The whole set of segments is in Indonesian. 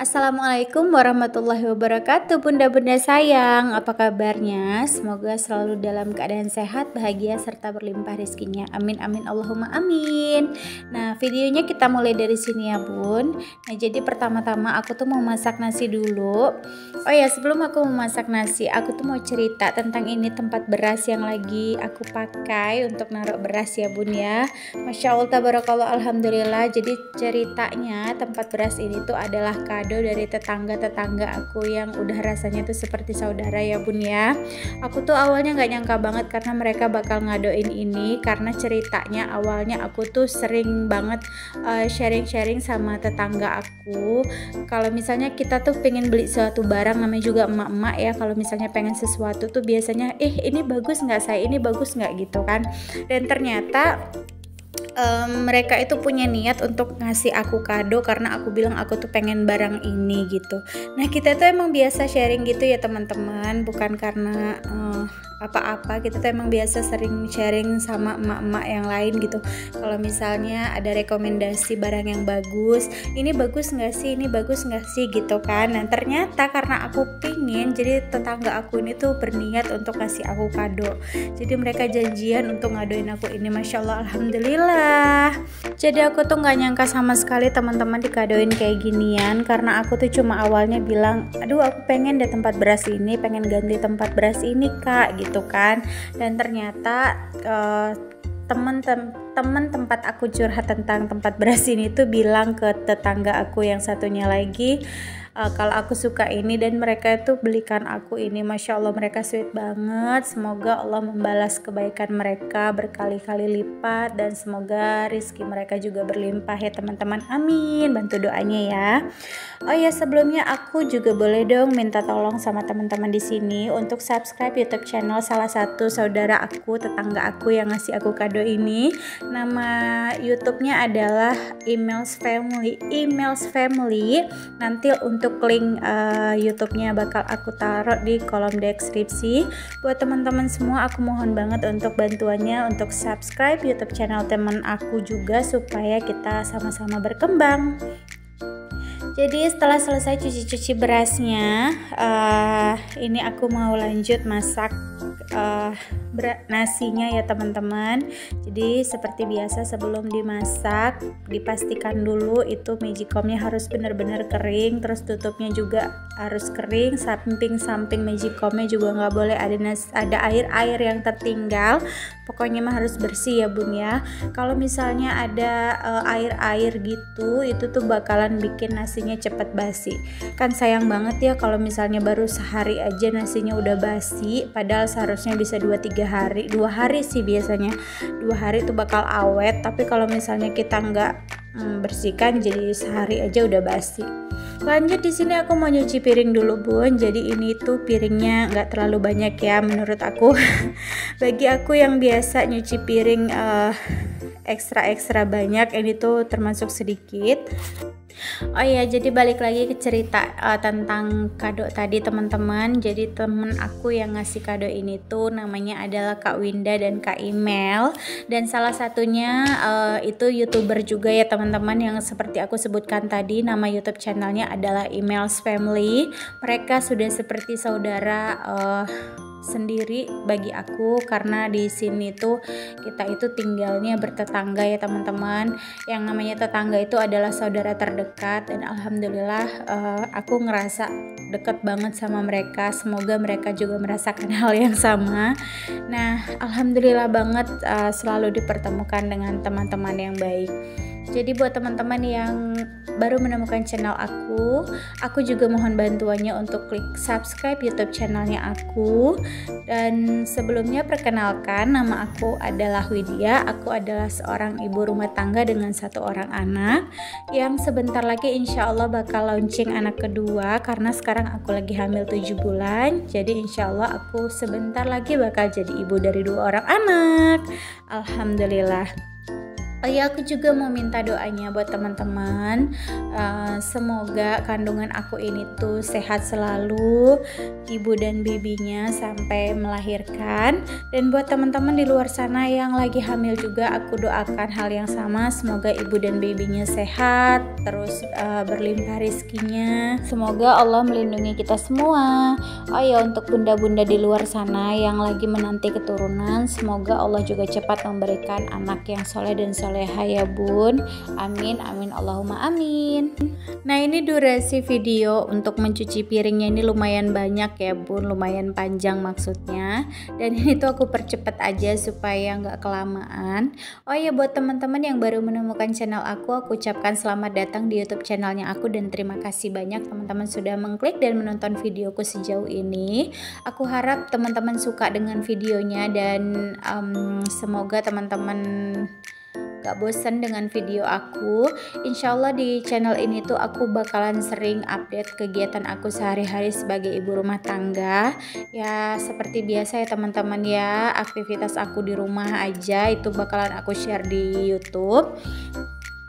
Assalamualaikum warahmatullahi wabarakatuh. Bunda-bunda sayang, apa kabarnya? Semoga selalu dalam keadaan sehat, bahagia, serta berlimpah rezekinya. Amin amin Allahumma amin. Nah, videonya kita mulai dari sini ya bun. Nah, jadi pertama-tama aku tuh mau masak nasi dulu. Oh ya, sebelum aku memasak nasi, aku tuh mau cerita tentang ini tempat beras yang lagi aku pakai untuk naruh beras ya bun ya. Masya Allah tabarakallah, alhamdulillah. Jadi ceritanya tempat beras ini tuh adalah kado dari tetangga-tetangga aku yang udah rasanya tuh seperti saudara ya bun ya. Aku tuh awalnya nggak nyangka banget karena mereka bakal ngadoin ini, karena ceritanya awalnya aku tuh sering banget sharing-sharing sama tetangga aku. Kalau misalnya kita tuh pengen beli suatu barang, namanya juga emak-emak ya, kalau misalnya pengen sesuatu tuh biasanya ini bagus nggak, saya ini bagus nggak gitu kan. Dan ternyata mereka itu punya niat untuk ngasih aku kado karena aku bilang aku tuh pengen barang ini gitu. Nah, kita tuh emang biasa sharing gitu ya teman-teman, bukan karena apa-apa. Kita tuh emang biasa sering sharing sama emak-emak yang lain gitu. Kalau misalnya ada rekomendasi barang yang bagus, ini bagus nggak sih, ini bagus nggak sih gitu kan. Nah, ternyata karena aku pingin, jadi tetangga aku ini tuh berniat untuk kasih aku kado. Jadi mereka janjian untuk ngadoin aku ini. Masya Allah, alhamdulillah. Jadi aku tuh nggak nyangka sama sekali teman-teman dikadoin kayak ginian, karena aku tuh cuma awalnya bilang, aduh aku pengen deh tempat beras ini, pengen ganti tempat beras ini kak gitu kan. Dan ternyata temen tempat aku curhat tentang tempat beras ini tuh bilang ke tetangga aku yang satunya lagi kalau aku suka ini, dan mereka itu belikan aku ini. Masya Allah, mereka sweet banget. Semoga Allah membalas kebaikan mereka berkali-kali lipat, dan semoga rezeki mereka juga berlimpah ya teman-teman. Amin, bantu doanya ya. Oh ya, sebelumnya aku juga boleh dong minta tolong sama teman-teman di sini untuk subscribe YouTube channel salah satu saudara aku, tetangga aku yang ngasih aku kado ini. Nama YouTube-nya adalah Emails Family. Nanti untuk link YouTube-nya bakal aku taruh di kolom deskripsi. Buat teman-teman semua, aku mohon banget untuk bantuannya untuk subscribe YouTube channel teman aku juga supaya kita sama-sama berkembang. Jadi setelah selesai cuci-cuci berasnya, ini aku mau lanjut masak nasinya ya teman-teman. Jadi seperti biasa sebelum dimasak dipastikan dulu itu magicomnya harus benar-benar kering, terus tutupnya juga harus kering, samping magicomnya juga nggak boleh ada air yang tertinggal. Pokoknya mah harus bersih ya bun ya. Kalau misalnya ada air gitu, itu tuh bakalan bikin nasinya cepet basi. Kan sayang banget ya kalau misalnya baru sehari aja nasinya udah basi, padahal seharusnya bisa 2-3 hari. 2 hari sih biasanya, 2 hari itu bakal awet. Tapi kalau misalnya kita nggak bersihkan, jadi sehari aja udah basi. Lanjut, di sini aku mau nyuci piring dulu bun. Jadi ini tuh piringnya nggak terlalu banyak ya menurut aku. Bagi aku yang biasa nyuci piring ekstra banyak, ini tuh termasuk sedikit. Oh ya, jadi balik lagi ke cerita tentang kado tadi teman-teman. Jadi temen aku yang ngasih kado ini tuh namanya adalah Kak Winda dan Kak Imel, dan salah satunya itu YouTuber juga ya teman-teman, yang seperti aku sebutkan tadi nama YouTube channelnya adalah Emails Family. Mereka sudah seperti saudara sendiri bagi aku, karena di sini tuh kita itu tinggalnya bertetangga ya teman-teman. Yang namanya tetangga itu adalah saudara terdekat, dan alhamdulillah aku ngerasa deket banget sama mereka. Semoga mereka juga merasakan hal yang sama. Nah, alhamdulillah banget selalu dipertemukan dengan teman-teman yang baik. Jadi buat teman-teman yang baru menemukan channel aku juga mohon bantuannya untuk klik subscribe YouTube channelnya aku. Dan sebelumnya perkenalkan, nama aku adalah Widya. Aku adalah seorang ibu rumah tangga dengan 1 orang anak, yang sebentar lagi insya Allah bakal launching anak kedua, karena sekarang aku lagi hamil 7 bulan. Jadi insya Allah aku sebentar lagi bakal jadi ibu dari 2 orang anak. Alhamdulillah. Oh iya, aku juga mau minta doanya buat teman-teman. Semoga kandungan aku ini tuh sehat selalu, ibu dan bibinya sampai melahirkan. Dan buat teman-teman di luar sana yang lagi hamil juga, aku doakan hal yang sama. Semoga ibu dan bibinya sehat, terus berlimpah rezekinya. Semoga Allah melindungi kita semua. Oh iya, untuk bunda-bunda di luar sana yang lagi menanti keturunan, semoga Allah juga cepat memberikan anak yang soleh dan soleha ya bun. Amin amin Allahumma amin. Nah, ini durasi video untuk mencuci piringnya ini lumayan banyak ya bun, lumayan panjang maksudnya. Dan ini tuh aku percepat aja supaya nggak kelamaan. Oh ya, buat teman-teman yang baru menemukan channel aku ucapkan selamat datang di YouTube channelnya aku, dan terima kasih banyak teman-teman sudah mengklik dan menonton videoku sejauh ini. Aku harap teman-teman suka dengan videonya, dan semoga teman-teman gak bosan dengan video aku. Insya Allah di channel ini tuh aku bakalan sering update kegiatan aku sehari-hari sebagai ibu rumah tangga. Ya seperti biasa ya teman-teman ya, aktivitas aku di rumah aja itu bakalan aku share di YouTube.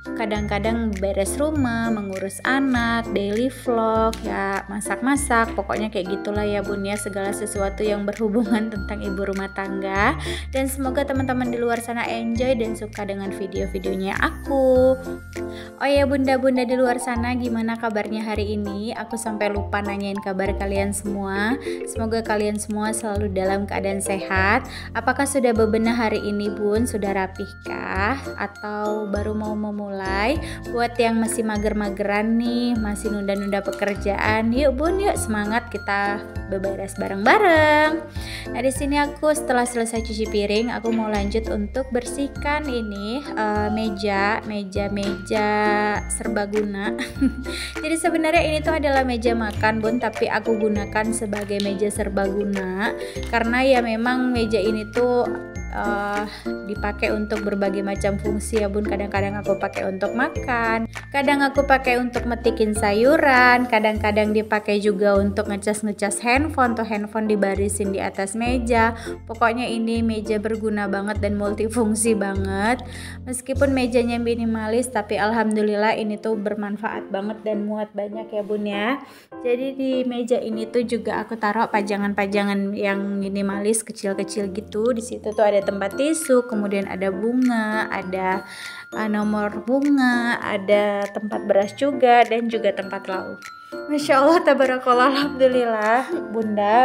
Kadang-kadang beres rumah, mengurus anak, daily vlog, ya masak-masak, pokoknya kayak gitulah ya bun ya, segala sesuatu yang berhubungan tentang ibu rumah tangga. Dan semoga teman-teman di luar sana enjoy dan suka dengan video-videonya aku. Oh ya bunda-bunda di luar sana, gimana kabarnya hari ini? Aku sampai lupa nanyain kabar kalian semua. Semoga kalian semua selalu dalam keadaan sehat. Apakah sudah bebenah hari ini bun? Sudah rapihkah? Atau baru mau memulai? Buat yang masih mager-mageran nih, masih nunda-nunda pekerjaan, yuk bun, yuk semangat kita beberes bareng-bareng. Nah di sini aku setelah selesai cuci piring, aku mau lanjut untuk bersihkan ini meja serbaguna. Jadi sebenarnya ini tuh adalah meja makan bun, tapi aku gunakan sebagai meja serbaguna karena ya memang meja ini tuh dipakai untuk berbagai macam fungsi ya bun. Kadang-kadang aku pakai untuk makan, kadang aku pakai untuk metikin sayuran, kadang-kadang dipakai juga untuk ngecas handphone, atau handphone dibarisin di atas meja. Pokoknya ini meja berguna banget dan multifungsi banget. Meskipun mejanya minimalis, tapi alhamdulillah ini tuh bermanfaat banget dan muat banyak ya bun ya. Jadi di meja ini tuh juga aku taruh pajangan-pajangan yang minimalis kecil-kecil gitu. Di situ tuh ada tempat tisu, kemudian ada bunga, ada nomor bunga, ada tempat beras juga, dan juga tempat lauk. Masya Allah, tabarakallah, alhamdulillah bunda.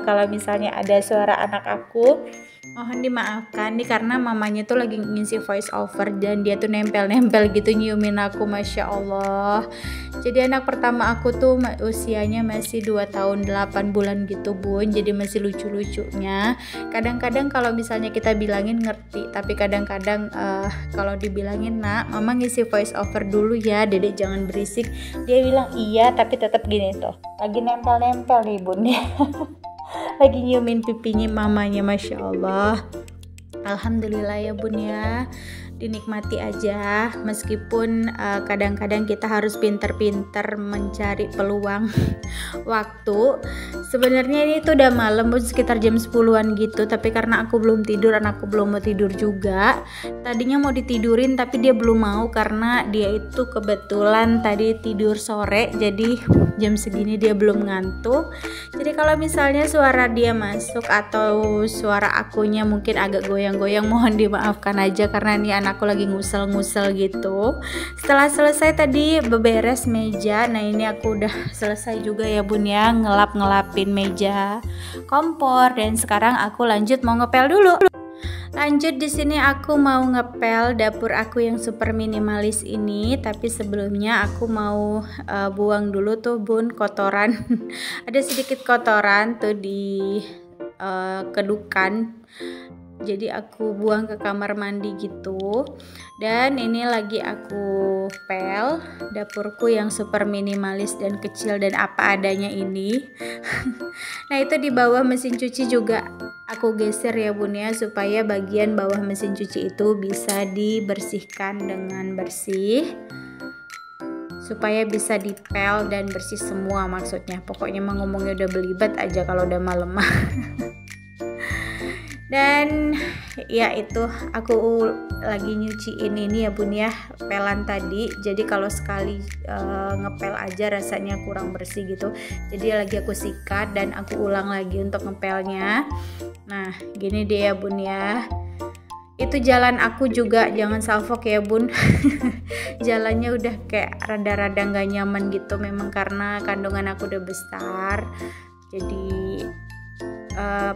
Kalau misalnya ada suara anak aku, mohon dimaafkan nih karena mamanya tuh lagi ngisi voice over dan dia tuh nempel-nempel gitu nyiumin aku. Masya Allah. Jadi anak pertama aku tuh usianya masih 2 tahun 8 bulan gitu bun, jadi masih lucu-lucunya. Kadang-kadang kalau misalnya kita bilangin ngerti, tapi kadang-kadang kalau dibilangin nak mama ngisi voice over dulu ya dedek jangan berisik, dia bilang iya tapi tetap gini tuh lagi nempel-nempel nih bun ya. Lagi nyiumin pipinya mamanya. Masya Allah, alhamdulillah ya bun ya, dinikmati aja. Meskipun kadang-kadang kita harus pinter-pinter mencari peluang waktu. Sebenarnya ini tuh udah malam bun, sekitar jam 10-an gitu, tapi karena aku belum tidur, anakku belum mau tidur juga. Tadinya mau ditidurin tapi dia belum mau karena dia itu kebetulan tadi tidur sore, jadi jam segini dia belum ngantuk. Jadi kalau misalnya suara dia masuk atau suara akunya mungkin agak goyang-goyang, mohon dimaafkan aja karena ini anakku lagi ngusel-ngusel gitu. Setelah selesai tadi beberes meja, nah ini aku udah selesai juga ya bun ya, ngelap-ngelapin meja kompor, dan sekarang aku lanjut mau ngepel dulu. Lanjut di sini aku mau ngepel dapur aku yang super minimalis ini, tapi sebelumnya aku mau buang dulu tuh bun kotoran. Ada sedikit kotoran tuh di kedukan. Jadi aku buang ke kamar mandi gitu. Dan ini lagi aku pel dapurku yang super minimalis dan kecil dan apa adanya ini. Nah itu di bawah mesin cuci juga aku geser ya bun ya, supaya bagian bawah mesin cuci itu bisa dibersihkan dengan bersih, supaya bisa dipel dan bersih semua maksudnya. Pokoknya ngomongnya udah belibet aja kalau udah malam. Dan ya itu aku lagi nyuciin ini ya bun ya, pelan tadi. Jadi kalau sekali ngepel aja rasanya kurang bersih gitu, jadi lagi aku sikat dan aku ulang lagi untuk ngepelnya. Nah gini deh ya bun ya, itu jalan aku juga jangan salfok ya bun. Jalannya udah kayak rada-rada nggak nyaman gitu, memang karena kandungan aku udah besar, jadi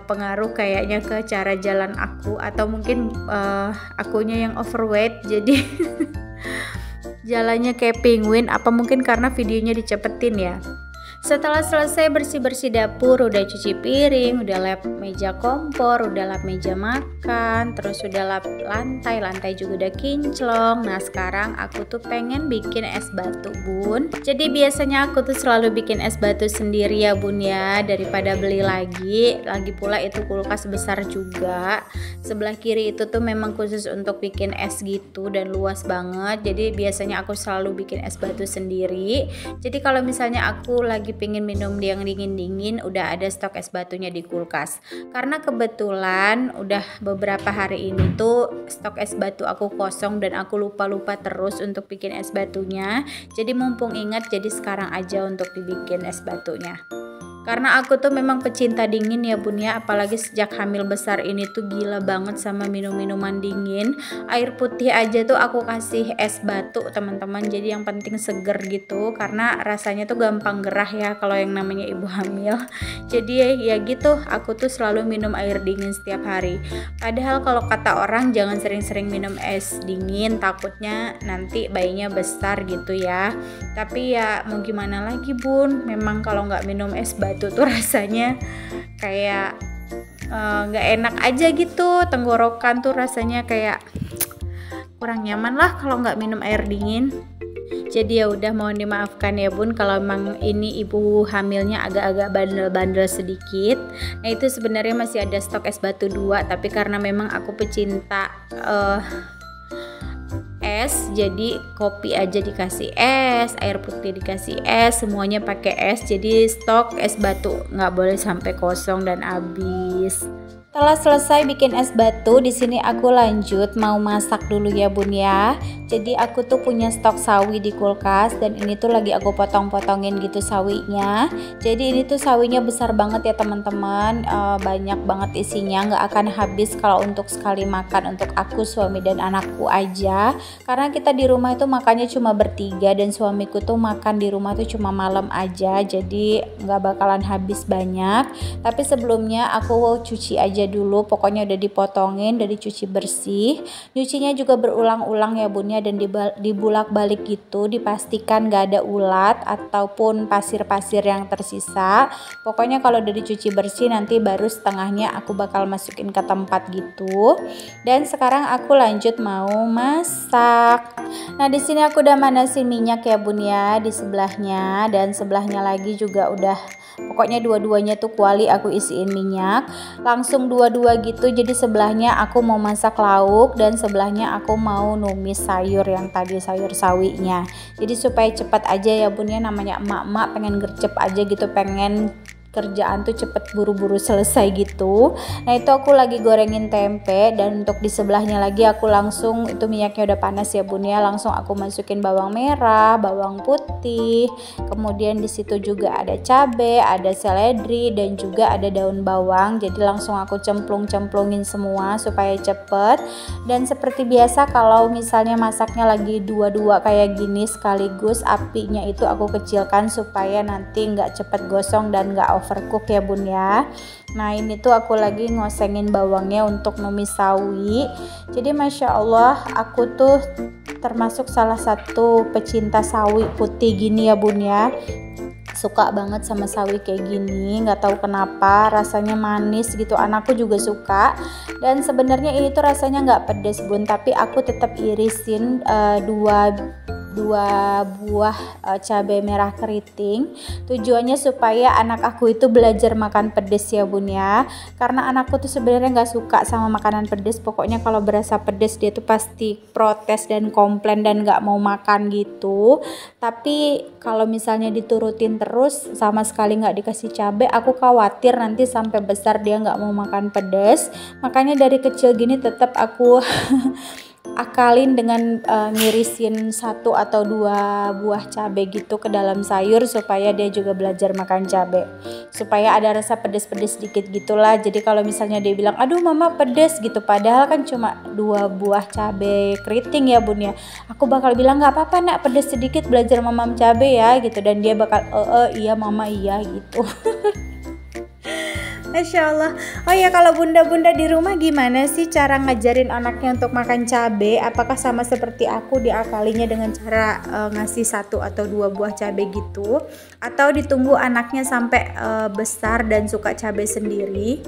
pengaruh kayaknya ke cara jalan aku, atau mungkin akunya yang overweight jadi jalannya kayak penguin, apa mungkin karena videonya dicepetin ya. Setelah selesai bersih-bersih dapur, udah cuci piring, udah lap meja kompor, udah lap meja makan, terus udah lap lantai juga udah kinclong. Nah sekarang aku tuh pengen bikin es batu bun. Jadi biasanya aku tuh selalu bikin es batu sendiri ya bun ya, daripada beli lagi pula itu kulkas besar juga. Sebelah kiri itu tuh memang khusus untuk bikin es gitu dan luas banget, jadi biasanya aku selalu bikin es batu sendiri. Jadi kalau misalnya aku lagi pingin minum yang dingin-dingin, udah ada stok es batunya di kulkas. Karena kebetulan udah beberapa hari ini tuh stok es batu aku kosong dan aku lupa terus untuk bikin es batunya. Jadi mumpung ingat, jadi sekarang aja untuk dibikin es batunya. Karena aku tuh memang pecinta dingin ya bun ya, apalagi sejak hamil besar ini tuh gila banget sama minum-minuman dingin. Air putih aja tuh aku kasih es batu teman-teman, jadi yang penting seger gitu, karena rasanya tuh gampang gerah ya kalau yang namanya ibu hamil. Jadi ya gitu, aku tuh selalu minum air dingin setiap hari. Padahal kalau kata orang jangan sering-sering minum es dingin, takutnya nanti bayinya besar gitu ya. Tapi ya mau gimana lagi bun, memang kalau nggak minum es batu tuh rasanya kayak nggak enak aja gitu, tenggorokan tuh rasanya kayak kurang nyaman lah kalau nggak minum air dingin. Jadi ya udah mohon dimaafkan ya bun kalau emang ini ibu hamilnya agak-agak bandel-bandel sedikit. Nah itu sebenarnya masih ada stok es batu 2, tapi karena memang aku pecinta es, jadi kopi aja dikasih es, air putih dikasih es, semuanya pakai es. Jadi stok es batu nggak boleh sampai kosong dan habis. Setelah selesai bikin es batu, di sini aku lanjut mau masak dulu ya bun ya. Jadi aku tuh punya stok sawi di kulkas dan ini tuh lagi aku potong-potongin gitu sawinya. Jadi ini tuh sawinya besar banget ya teman-teman, banyak banget isinya, nggak akan habis kalau untuk sekali makan untuk aku, suami dan anakku aja. Karena kita di rumah itu makannya cuma bertiga dan suamiku tuh makan di rumah tuh cuma malam aja, jadi nggak bakalan habis banyak. Tapi sebelumnya aku cuci aja dulu, pokoknya udah dipotongin, udah dicuci bersih. Nyucinya juga berulang-ulang ya bun ya, dan dibulak-balik gitu, dipastikan gak ada ulat ataupun pasir-pasir yang tersisa. Pokoknya kalau udah dicuci bersih nanti baru setengahnya aku bakal masukin ke tempat gitu. Dan sekarang aku lanjut mau masak. Nah di sini aku udah manasin minyak ya bun ya di sebelahnya, dan sebelahnya lagi juga udah, pokoknya dua-duanya tuh kuali aku isiin minyak, langsung dua-dua gitu. Jadi sebelahnya aku mau masak lauk dan sebelahnya aku mau numis sayur yang tadi, sayur sawinya. Jadi supaya cepat aja ya bun ya, namanya emak-emak pengen gercep aja gitu, pengen kerjaan tuh cepet buru-buru selesai gitu. Nah itu aku lagi gorengin tempe, dan untuk di sebelahnya lagi aku langsung, itu minyaknya udah panas ya bun ya, langsung aku masukin bawang merah, bawang putih, kemudian di situ juga ada cabai, ada seledri, dan juga ada daun bawang. Jadi langsung aku cemplungin semua supaya cepet. Dan seperti biasa kalau misalnya masaknya lagi dua-dua kayak gini sekaligus, apinya itu aku kecilkan supaya nanti nggak cepet gosong dan nggak overcook ya bun ya. Nah ini tuh aku lagi ngosengin bawangnya untuk numis sawi. Jadi masya Allah aku tuh termasuk salah satu pecinta sawi putih gini ya bun ya, suka banget sama sawi kayak gini, nggak tahu kenapa rasanya manis gitu, anakku juga suka. Dan sebenarnya ini tuh rasanya nggak pedes bun, tapi aku tetap irisin 2 2 buah cabai merah keriting. Tujuannya supaya anak aku itu belajar makan pedes ya bun ya, karena anakku tuh sebenarnya nggak suka sama makanan pedes. Pokoknya kalau berasa pedes dia tuh pasti protes dan komplain dan nggak mau makan gitu. Tapi kalau misalnya diturutin terus sama sekali nggak dikasih cabai, aku khawatir nanti sampai besar dia nggak mau makan pedes. Makanya dari kecil gini tetap aku akalin dengan ngirisin 1 atau 2 buah cabai gitu ke dalam sayur supaya dia juga belajar makan cabai, supaya ada rasa pedes-pedes sedikit gitulah. Jadi kalau misalnya dia bilang aduh mama pedes gitu, padahal kan cuma 2 buah cabai keriting ya bun ya, aku bakal bilang nggak apa-apa nak, pedes sedikit, belajar mamam cabai ya gitu, dan dia bakal iya mama iya gitu. Masya Allah. Oh ya, kalau bunda-bunda di rumah gimana sih cara ngajarin anaknya untuk makan cabai? Apakah sama seperti aku diakalinya dengan cara ngasih 1 atau 2 buah cabai gitu? Atau ditunggu anaknya sampai besar dan suka cabai sendiri?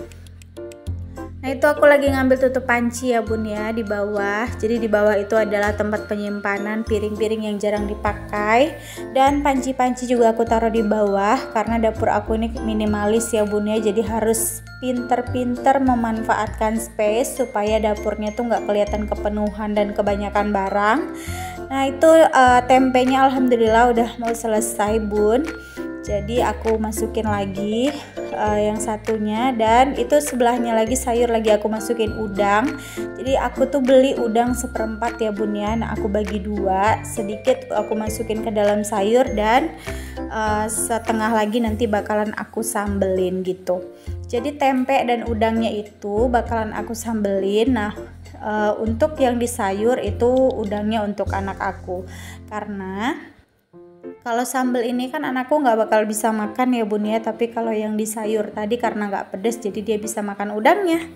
Nah itu aku lagi ngambil tutup panci ya bun ya di bawah. Jadi di bawah itu adalah tempat penyimpanan piring-piring yang jarang dipakai, dan panci-panci juga aku taruh di bawah karena dapur aku ini minimalis ya bun ya. Jadi harus pinter-pinter memanfaatkan space supaya dapurnya tuh nggak kelihatan kepenuhan dan kebanyakan barang. Nah itu tempenya alhamdulillah udah mau selesai bun. Jadi aku masukin lagi yang satunya, dan itu sebelahnya lagi sayur lagi aku masukin udang. Jadi aku tuh beli udang 1/4 ya bun ya. Nah aku bagi 2, sedikit aku masukin ke dalam sayur dan setengah lagi nanti bakalan aku sambelin gitu. Jadi tempe dan udangnya itu bakalan aku sambelin. Nah untuk yang di sayur itu udangnya untuk anak aku, karena kalau sambal ini kan anakku nggak bakal bisa makan ya bun ya, tapi kalau yang di sayur tadi karena nggak pedas jadi dia bisa makan udangnya.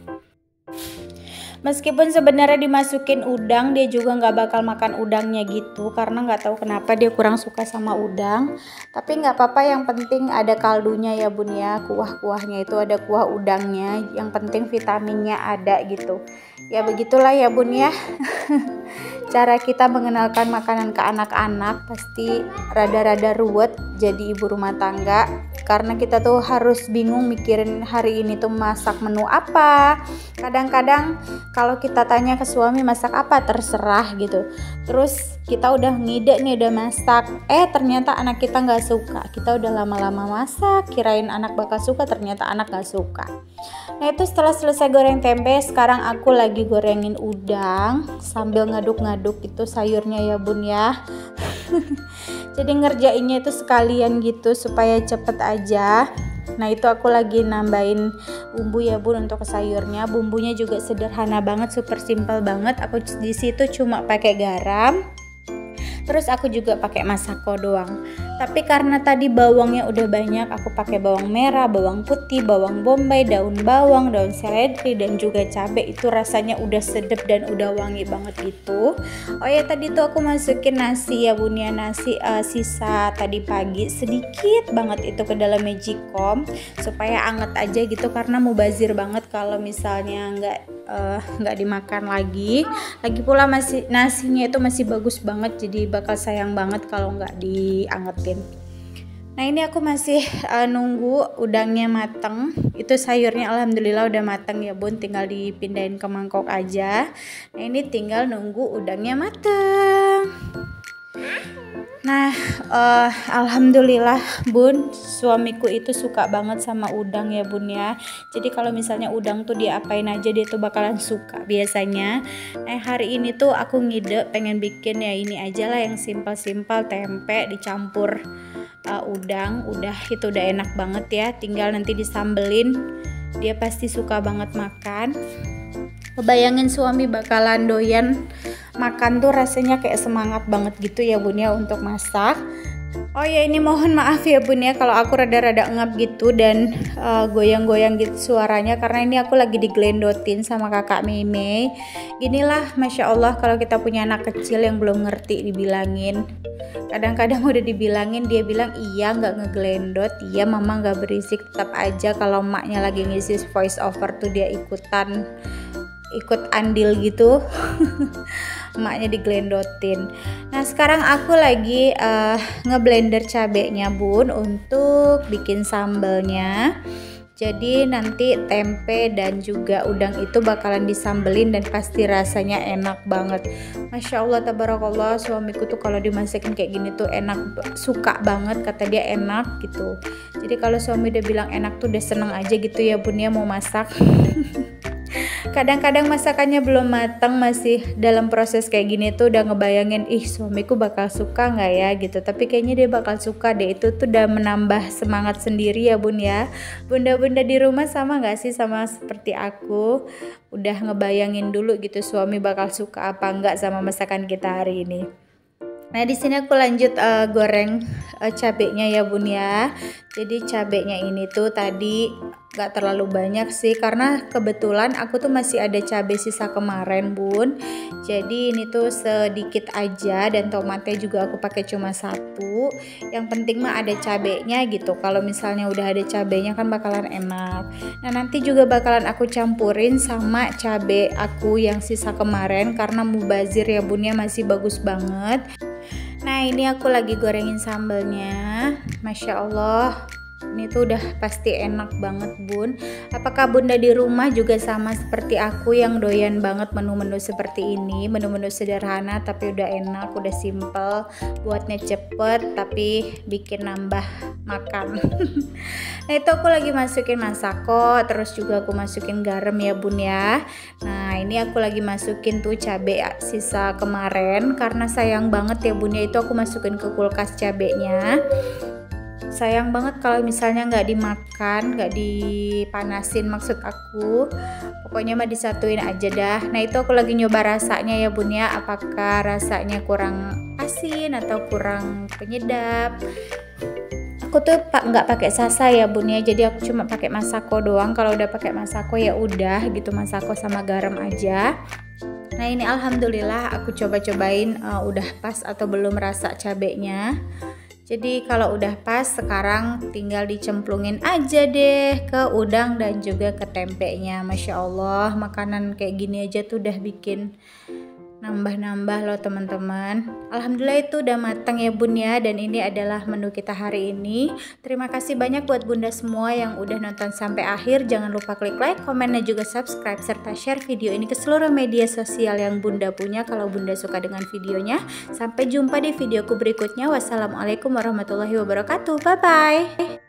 Meskipun sebenarnya dimasukin udang dia juga nggak bakal makan udangnya gitu, karena nggak tahu kenapa dia kurang suka sama udang. Tapi nggak apa-apa, yang penting ada kaldunya ya bun ya, kuah-kuahnya itu ada kuah udangnya, yang penting vitaminnya ada gitu. Ya begitulah ya bun ya. Cara kita mengenalkan makanan ke anak-anak pasti rada-rada ruwet jadi ibu rumah tangga, karena kita tuh harus bingung mikirin hari ini tuh masak menu apa. Kadang-kadang kalau kita tanya ke suami masak apa, terserah gitu. Terus kita udah ngide nih, udah masak, ternyata anak kita nggak suka. Kita udah lama-lama masak, kirain anak bakal suka, ternyata anak nggak suka. Nah itu setelah selesai goreng tempe, sekarang aku lagi gorengin udang sambil ngaduk-ngaduk itu sayurnya ya bun ya. Jadi ngerjainnya itu sekalian gitu supaya cepet aja. Nah itu aku lagi nambahin bumbu ya bun untuk sayurnya. Bumbunya juga sederhana banget, super simple banget. Aku di situ cuma pakai garam, terus aku juga pakai masako doang. Tapi karena tadi bawangnya udah banyak, aku pakai bawang merah, bawang putih, bawang bombay, daun bawang, daun seledri, dan juga cabai. Itu rasanya udah sedap dan udah wangi banget gitu. Oh ya tadi tuh aku masukin nasi ya bun ya, nasi sisa tadi pagi sedikit banget itu ke dalam magicom supaya anget aja gitu, karena mubazir banget kalau misalnya nggak dimakan lagi. Lagi pula masih nasinya itu masih bagus banget, jadi bakal sayang banget kalau nggak diangetin. Nah ini aku masih nunggu udangnya mateng. Itu sayurnya alhamdulillah udah mateng ya bun, tinggal dipindahin ke mangkok aja. Nah ini tinggal nunggu udangnya mateng. Nah alhamdulillah bun, suamiku itu suka banget sama udang ya bun ya. Jadi kalau misalnya udang tuh diapain aja dia tuh bakalan suka biasanya. Nah hari ini tuh aku ngide pengen bikin ya ini aja lah yang simpel-simpel, tempe dicampur udang, udah itu udah enak banget ya, tinggal nanti disambelin, dia pasti suka banget makan. Kebayangin suami bakalan doyan makan tuh, rasanya kayak semangat banget gitu ya bun ya untuk masak. Oh ya ini mohon maaf ya bun ya kalau aku rada-rada ngap gitu dan goyang-goyang gitu suaranya, karena ini aku lagi diglendotin sama kakak Meme. Ginilah Masya Allah kalau kita punya anak kecil yang belum ngerti dibilangin. Kadang-kadang udah dibilangin dia bilang iya nggak ngeglendot, iya mama nggak berisik, tetap aja kalau emaknya lagi ngisi voice over tuh dia ikut andil gitu. emaknya diglendotin. Nah sekarang aku lagi ngeblender cabenya bun untuk bikin sambelnya. Jadi nanti tempe dan juga udang itu bakalan disambelin dan pasti rasanya enak banget. Masya Allah tabarakallah, suamiku tuh kalau dimasakin kayak gini tuh enak, suka banget, kata dia enak gitu. Jadi kalau suami udah bilang enak tuh udah seneng aja gitu ya bun ya mau masak. Kadang-kadang masakannya belum matang, masih dalam proses kayak gini tuh udah ngebayangin suamiku bakal suka nggak ya gitu, tapi kayaknya dia bakal suka deh. Itu tuh udah menambah semangat sendiri ya bun ya. Bunda-bunda di rumah sama nggak sih sama seperti aku, udah ngebayangin dulu gitu suami bakal suka apa enggak sama masakan kita hari ini. Nah di sini aku lanjut goreng cabenya ya bun ya. Jadi cabenya ini tuh tadi gak terlalu banyak sih, karena kebetulan aku tuh masih ada cabai sisa kemarin bun. Jadi ini tuh sedikit aja, dan tomatnya juga aku pakai cuma 1. Yang penting mah ada cabenya gitu. Kalau misalnya udah ada cabenya kan bakalan enak. Nah nanti juga bakalan aku campurin sama cabai aku yang sisa kemarin, karena mubazir ya bunnya, masih bagus banget. Nah ini aku lagi gorengin sambelnya. Masya Allah, ini tuh udah pasti enak banget bun. Apakah bunda di rumah juga sama seperti aku yang doyan banget menu-menu seperti ini? Menu-menu sederhana tapi udah enak, udah simple, buatnya cepet tapi bikin nambah makan. Nah itu aku lagi masukin masako, terus juga aku masukin garam ya bun ya. Nah ini aku lagi masukin tuh cabai sisa kemarin, karena sayang banget ya bun ya, itu aku masukin ke kulkas cabenya. Sayang banget kalau misalnya nggak dimakan, nggak dipanasin maksud aku. Pokoknya mah disatuin aja dah. Nah itu aku lagi nyoba rasanya ya bun ya, apakah rasanya kurang asin atau kurang penyedap. Aku tuh nggak pakai sasa ya bun ya, jadi aku cuma pakai masako doang. Kalau udah pakai masako ya udah gitu, masako sama garam aja. Nah ini alhamdulillah aku coba-cobain udah pas atau belum rasa cabenya. Jadi kalau udah pas, sekarang tinggal dicemplungin aja deh ke udang dan juga ke tempenya. Masya Allah, makanan kayak gini aja tuh udah bikin nambah-nambah loh teman-teman. Alhamdulillah itu udah matang ya bun ya, dan ini adalah menu kita hari ini. Terima kasih banyak buat bunda semua yang udah nonton sampai akhir. Jangan lupa klik like, komen, dan juga subscribe, serta share video ini ke seluruh media sosial yang bunda punya kalau bunda suka dengan videonya. Sampai jumpa di videoku berikutnya. Wassalamualaikum warahmatullahi wabarakatuh. Bye bye.